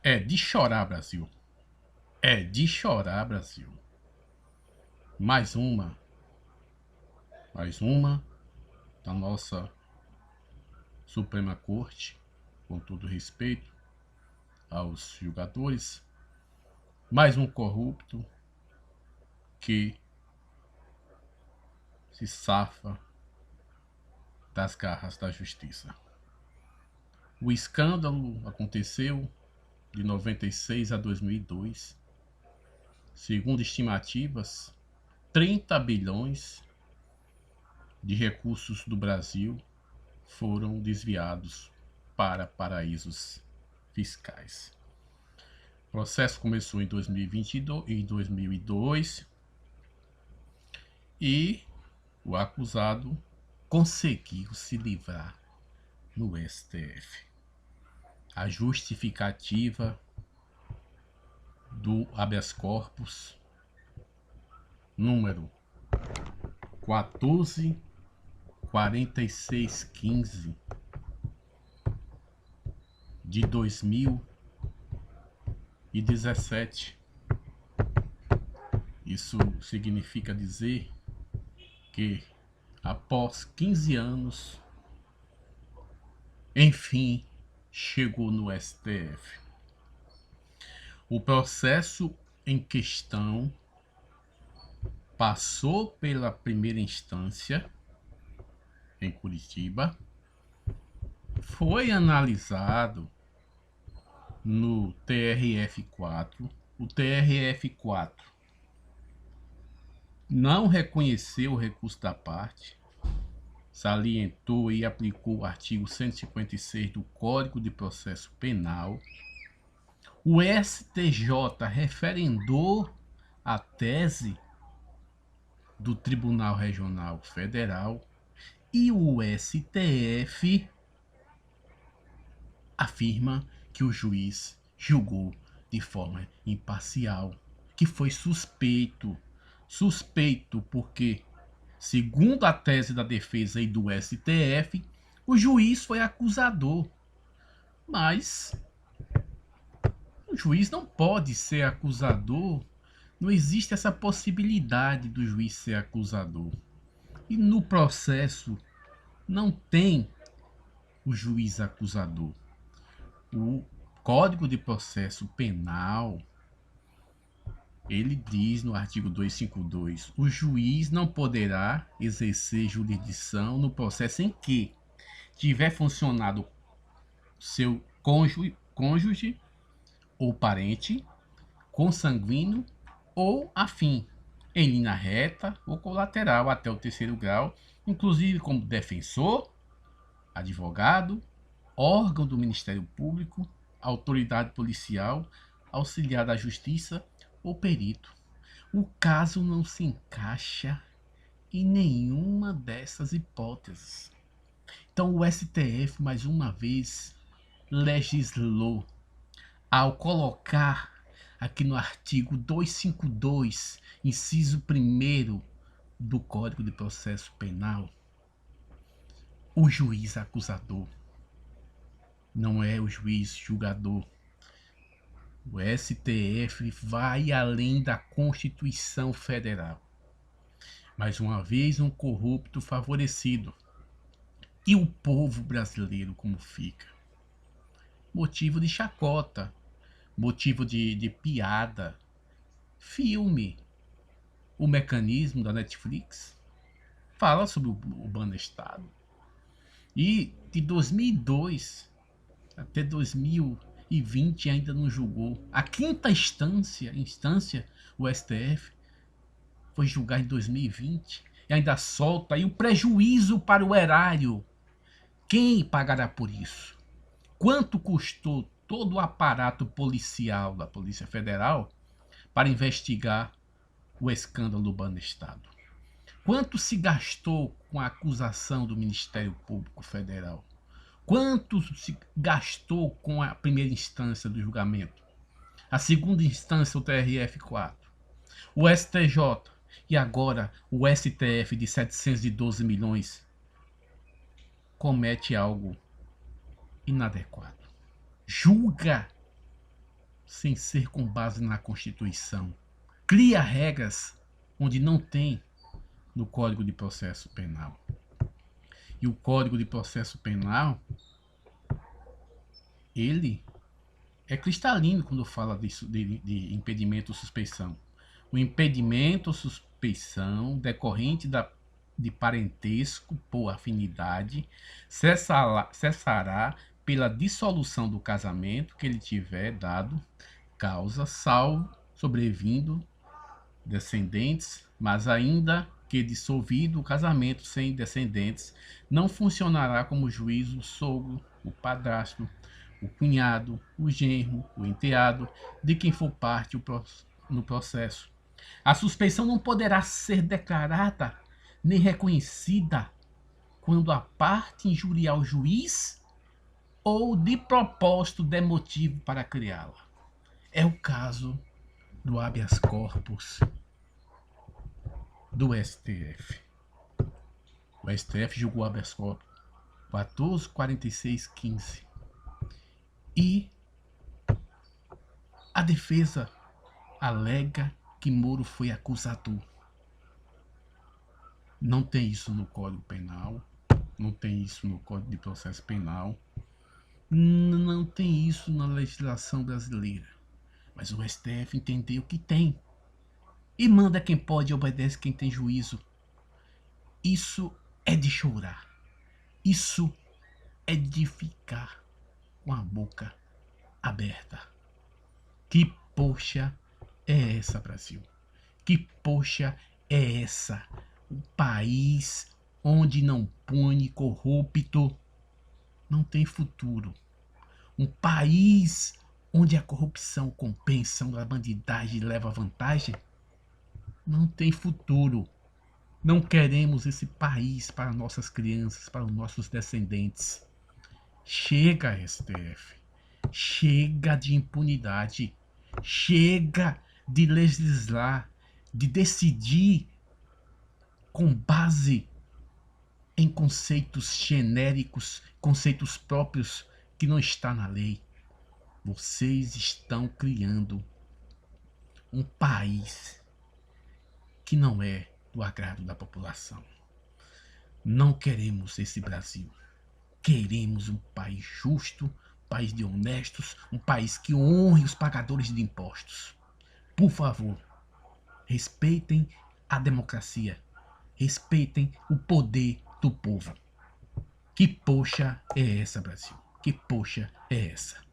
É de chorar, Brasil. É de chorar, Brasil. Mais uma da nossa Suprema Corte, com todo respeito aos julgadores. Mais um corrupto que se safa das garras da justiça. O escândalo aconteceu de 96 a 2002. Segundo estimativas, 30 bilhões de recursos do Brasil foram desviados para paraísos fiscais. O processo começou em 2002 e o acusado conseguiu se livrar no STF. A justificativa do habeas corpus número 144615 de 2017. Isso significa dizer que após 15 anos, enfim, chegou no STF. O processo em questão passou pela primeira instância em Curitiba, foi analisado no TRF4. O TRF4 não reconheceu o recurso da parte, salientou e aplicou o artigo 156 do Código de Processo Penal. O STJ referendou a tese do Tribunal Regional Federal e o STF afirma que o juiz julgou de forma imparcial, que foi suspeito porque, segundo a tese da defesa e do STF, o juiz foi acusador, mas o juiz não pode ser acusador, não existe essa possibilidade do juiz ser acusador. E no processo não tem o juiz acusador. O Código de Processo Penal, ele diz no artigo 252, o juiz não poderá exercer jurisdição no processo em que tiver funcionado seu cônjuge ou parente, consanguíneo ou afim, em linha reta ou colateral até o terceiro grau, inclusive como defensor, advogado, órgão do Ministério Público, autoridade policial, auxiliar da justiça ou perito. O caso não se encaixa em nenhuma dessas hipóteses. Então o STF, mais uma vez, legislou ao colocar aqui no artigo 252, inciso 1º do Código de Processo Penal, o juiz acusador não é o juiz julgador. O STF vai além da Constituição Federal. Mais uma vez, um corrupto favorecido. E o povo brasileiro como fica? Motivo de chacota, motivo de piada. Filme. O Mecanismo da Netflix fala sobre o Banestado. E de 2002 até 2020 ainda não julgou. A quinta instância, o STF, foi julgar em 2020 e ainda solta aí o prejuízo para o erário. Quem pagará por isso? Quanto custou todo o aparato policial da Polícia Federal para investigar o escândalo do Banestado? Quanto se gastou com a acusação do Ministério Público Federal? Quanto se gastou com a primeira instância do julgamento? A segunda instância, o TRF4. O STJ e agora o STF de 712 milhões comete algo inadequado. Julga sem ser com base na Constituição. Cria regras onde não tem no Código de Processo Penal. E o Código de Processo Penal, ele é cristalino quando fala disso, de impedimento ou suspeição. O impedimento ou suspeição decorrente de parentesco por afinidade cessará pela dissolução do casamento que ele tiver dado causa, salvo sobrevindo descendentes, mas ainda que dissolvido o casamento sem descendentes, não funcionará como juiz o sogro, o padrasto, o cunhado, o genro, o enteado, de quem for parte no processo. A suspeição não poderá ser declarada nem reconhecida quando a parte injuriar o juiz ou de propósito der motivo para criá-la. É o caso do habeas corpus do STF. O STF julgou habeas corpus 14.46.15 e a defesa alega que Moro foi acusador. Não tem isso no Código Penal, não tem isso no Código de Processo Penal, não tem isso na legislação brasileira. Mas o STF entendeu que tem. E manda quem pode e obedece quem tem juízo. Isso é de chorar. Isso é de ficar com a boca aberta. Que poxa é essa, Brasil? Que poxa é essa? O país onde não pune corrupto não tem futuro. Um país onde a corrupção compensa, onde a bandidagem leva vantagem, não tem futuro. Não queremos esse país para nossas crianças, para os nossos descendentes. Chega, STF. Chega de impunidade. Chega de legislar, de decidir com base em conceitos genéricos, conceitos próprios que não está na lei. Vocês estão criando um país que não é do agrado da população. Não queremos esse Brasil. Queremos um país justo, um país de honestos, um país que honre os pagadores de impostos. Por favor, respeitem a democracia. Respeitem o poder do povo. Que poxa é essa, Brasil? Que poxa é essa?